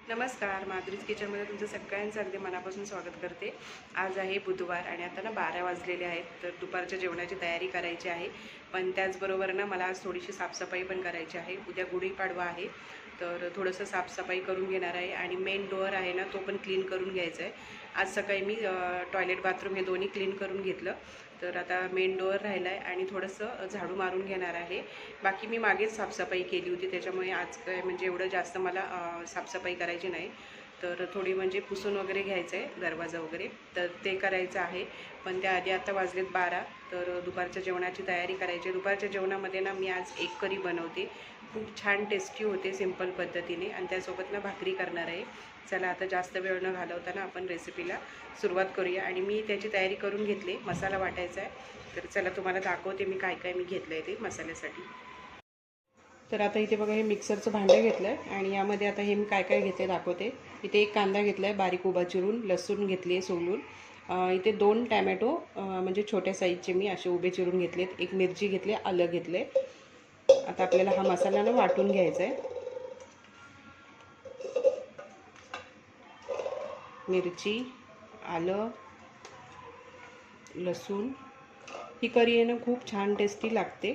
नमस्कार, माधुरीज किचनमध्ये तुमचं सगळ्यांचं अगदी मनापासून स्वागत करते. आज आहे बुधवार आणि आता ना 12 वाजलेले आहेत. तर दुपारच्या जेवणाची तयारी करायची आहे. पण त्याचबरोबर ना मला आज थोडीशी साफसफाई पण करायची आहे. उद्या गुढीपाडवा आहे, तर थोडंसं साफसफाई करून घेणार आहे आणि मेन डोअर आहे ना तो पण क्लीन करून घ्यायचा आहे. आज सकाळी मी टॉयलेट बाथरूम हे दोन्ही क्लीन करून घेतलं. तर आता मेन डोअर राहिला आहे आणि थोडंसं झाडू मारून घेणार आहे. बाकी मी मागेच साफसफाई केली होती, त्याच्यामुळे आज काय म्हणजे एवढं जास्त मला साफसफाई करायची नाही. तर थोडी म्हणजे पुसून वगैरे घ्यायचं आहे दरवाजा वगैरे, तर ते करायचं आहे. पण त्याआधी आता वाजलेत 12, तर दुपारच्या जेवणाची तयारी करायची आहे. दुपारच्या जेवणामध्ये ना मी आज एक करी बनवते. खूप छान टेस्टी होते सिंपल पद्धतीने आणि त्यासोबत ना भाकरी करणार आहे. चला आता जास्त वेळ न घालवताना आपण रेसिपीला सुरुवात करूया. आणि मी त्याची तयारी करून घेतली, मसाला वाटायचा आहे. तर चला तुम्हाला दाखवते मी काय काय मी घेतलं आहे ते मसाल्यासाठी. तर आता इथे बघा हे मिक्सरचं भांडं घेतलं आहे आणि यामध्ये आता हे मी काय काय घेते दाखवते. इथे एक कांदा घेतला आहे बारीक उभा चिरून, लसूण घेतली आहे सोलून, इथे 2 टॅमॅटो म्हणजे छोट्या साईजचे मी असे उभे चिरून घेतलेत, एक मिरची घेतली, आलं घेतले. आता आपल्याला हा मसाला ना वाटून घ्यायचा आहे. मिरची, आलं, लसूण, ही करी आहे ना खूप छान टेस्टी लागते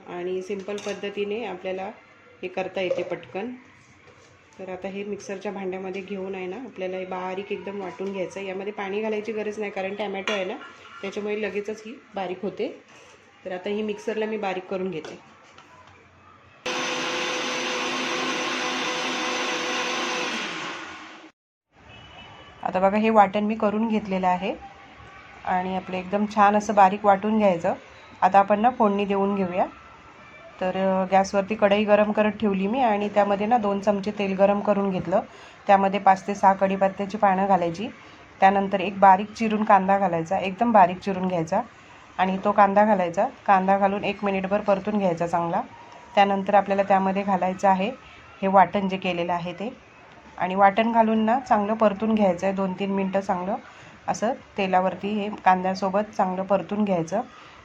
आणि सिंपल पद्धतीने आपल्याला हे करता येते पटकन. तर आता हे मिक्सरच्या भांड्यामध्ये घेऊन आहे ना आपल्याला हे बारीक एकदम वाटून घ्यायचं आहे. यामध्ये पाणी घालायची गरज नाही, कारण टॅमॅटो आहे ना त्याच्यामुळे लगेचच ही बारीक होते. तर आता ही मिक्सरला मी बारीक करून घेते. आता बघा हे वाटण मी करून घेतलेलं आहे आणि आपलं एकदम छान असं बारीक वाटून घ्यायचं. आता आपण ना फोडणी देऊन घेऊया. तर गॅसवरती कढई गरम करत ठेवली मी आणि त्यामध्ये ना 2 चमचे तेल गरम करून घेतलं. त्यामध्ये 5 ते 6 कढीपत्त्याची पानं घालायची. त्यानंतर एक बारीक चिरून कांदा घालायचा, एकदम बारीक चिरून घ्यायचा आणि तो कांदा घालायचा. कांदा घालून 1 मिनिटभर परतून घ्यायचा चांगला. त्यानंतर आपल्याला त्यामध्ये घालायचं आहे हे वाटण जे केलेलं आहे ते, आणि वाटण घालून ना चांगलं परतून घ्यायचं आहे. 2-3 मिनटं चांगलं असं तेलावरती हे कांद्यासोबत चांगलं परतून घ्यायचं.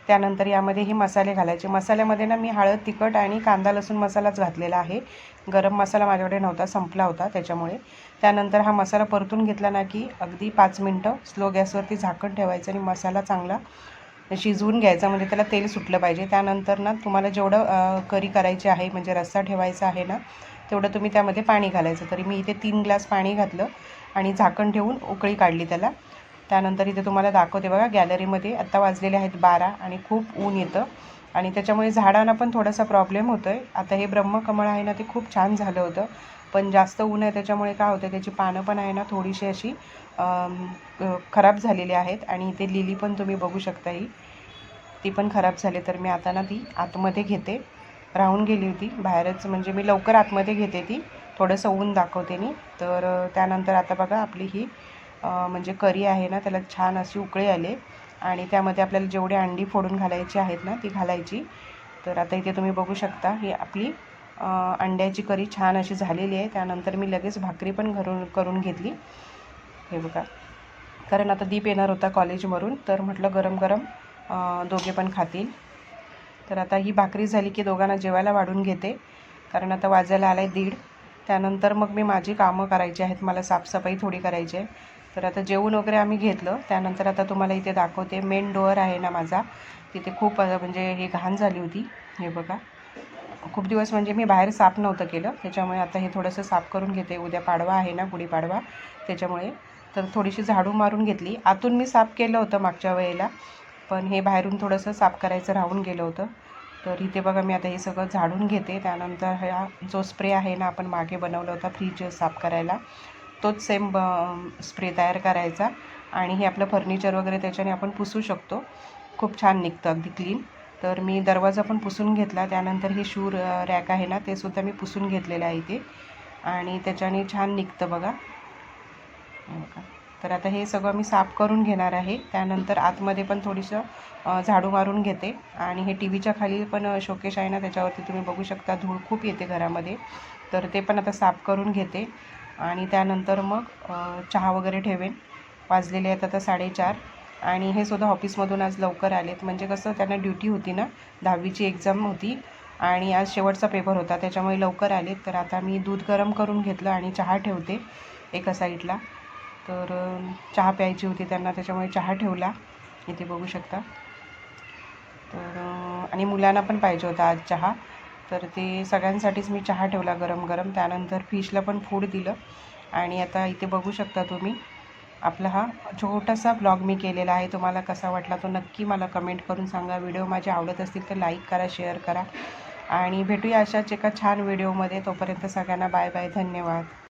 त्यानंतर यामध्ये हे मसाले घालायचे. मसाल्यामध्ये ना मी हळद, तिखट आणि कांदा लसूण मसालाच घातलेला आहे. गरम मसाला माझ्याकडे नव्हता, संपला होता त्याच्यामुळे. त्यानंतर हा मसाला परतून घेतला ना की अगदी 5 मिनटं स्लो गॅसवरती झाकण ठेवायचं आणि मसाला चांगला शिजवून घ्यायचा, म्हणजे त्याला तेल सुटलं पाहिजे. त्यानंतर ना तुम्हाला जेवढं करी करायची आहे म्हणजे रस्सा ठेवायचा आहे ना तेवढं तुम्ही त्यामध्ये पाणी घालायचं. तरी मी इथे 3 ग्लास पाणी घातलं आणि झाकण ठेवून उकळी काढली त्याला. त्यानंतर इथे तुम्हाला दाखवते बघा, गॅलरीमध्ये आत्ता वाजलेले आहेत 12 आणि खूप ऊन येतं आणि त्याच्यामुळे झाडांना पण थोडासा प्रॉब्लेम होतो आहे. आता हे ब्रह्मकमळ आहे ना ते खूप छान झालं होतं, पण जास्त ऊन आहे त्याच्यामुळे काय होतं त्याची पानं पण आहे ना थोडीशी अशी खराब झालेली आहेत. आणि इथे लिली पण तुम्ही बघू शकता, ही ती पण खराब झाली. तर मी आता ना ती आतमध्ये घेते, राहून गेली होती बाहेरच, म्हणजे मी लवकर आतमध्ये घेते ती, थोडंसं ऊन दाखवते मी. तर त्यानंतर आता बघा आपली ही म्हणजे करी आहे ना त्याला छान अशी उकळी आले आणि त्यामध्ये आपल्याला जेवढे अंडी फोडून घालायची आहेत ना ती घालायची. तर आता इथे तुम्ही बघू शकता ही आपली अंड्याची करी छान अशी झालेली आहे. त्यानंतर मी लगेच भाकरी पण करून घेतली, हे बघा, कारण आता दीप येणार होता कॉलेजवरून, तर म्हटलं गरम गरम दोघे पण खातील. तर आता ही भाकरी झाली की दोघांना जेवायला वाढून घेते, कारण आता वाजायला आला आहे 1:30. त्यानंतर मग मी माझी कामं करायची आहेत, मला साफसफाई थोडी करायची आहे. तर आता जेवण वगैरे आम्ही घेतलं. त्यानंतर आता तुम्हाला इथे दाखवते मेन डोअर आहे ना माझा, तिथे खूप म्हणजे हे घाण झाली होती, हे बघा. खूप दिवस म्हणजे मी बाहेर साफ नव्हतं केलं, त्याच्यामुळे आता हे थोडंसं साफ करून घेते. उद्या पाडवा आहे ना, गुढीपाडवा, त्याच्यामुळे. तर थोडीशी झाडू मारून घेतली. आतून मी साफ केलं होतं मागच्या वेळेला, पण हे बाहेरून थोडंसं साफ करायचं राहून गेलं होतं. तर इथे बघा मी आता हे सगळं झाडून घेते. त्यानंतर हा जो स्प्रे आहे ना आपण मागे बनवला होता फ्रीज साफ करायला, तोच सेम स्प्रे तयार करायचा आणि हे आपलं फर्निचर वगैरे त्याच्याने आपण पुसू शकतो, खूप छान निघतं, अगदी क्लीन. तर मी दरवाजा पण पुसून घेतला. त्यानंतर हे शू रॅक आहे ना ते सुद्धा मी पुसून घेतलेलं आहे इथे, आणि त्याच्याने छान निघतं बघा. तर आता हे सगळं मी साफ करून घेणार आहे. त्यानंतर आतमध्ये पण थोडीसं झाडू मारून घेते. आणि हे टी व्हीच्या खाली पण शोकेश आहे ना त्याच्यावरती तुम्ही बघू शकता धूळ खूप येते घरामध्ये, तर ते पण आता साफ करून घेते. आणि त्यानंतर मग चहा वगैरे ठेवेन. वाजलेले आहेत आता 4:30 आणि हे सुद्धा ऑफिसमधून आज लवकर आलेत, म्हणजे कसं त्यांना ड्युटी होती ना, 10वीची एक्झाम होती, आणि आज शेवटचा पेपर होता त्याच्यामुळे लवकर आले. तर आता मी दूध गरम करून घेतलं आणि चहा ठेवते एका साईडला. तर चहा प्यायची होती त्यांना, त्याच्यामुळे चहा ठेवला, इथे बघू शकता. तर आणि मुलांना पण पाहिजे होता आज चहा, तर ते सगळ्यांसाठीच मी चहा ठेवला गरम गरम. त्यानंतर फिशला पण फूड दिलं. आणि आता इथे बघू शकता तुम्ही, आपला हा छोटासा ब्लॉग मी केलेला आहे. तुम्हाला कसा वाटला तो नक्की मला कमेंट करून सांगा. व्हिडिओ माझे आवडत असतील तर लाईक करा, शेअर करा आणि भेटूया अशाच एका छान व्हिडिओमध्ये. तोपर्यंत सगळ्यांना बाय बाय, धन्यवाद.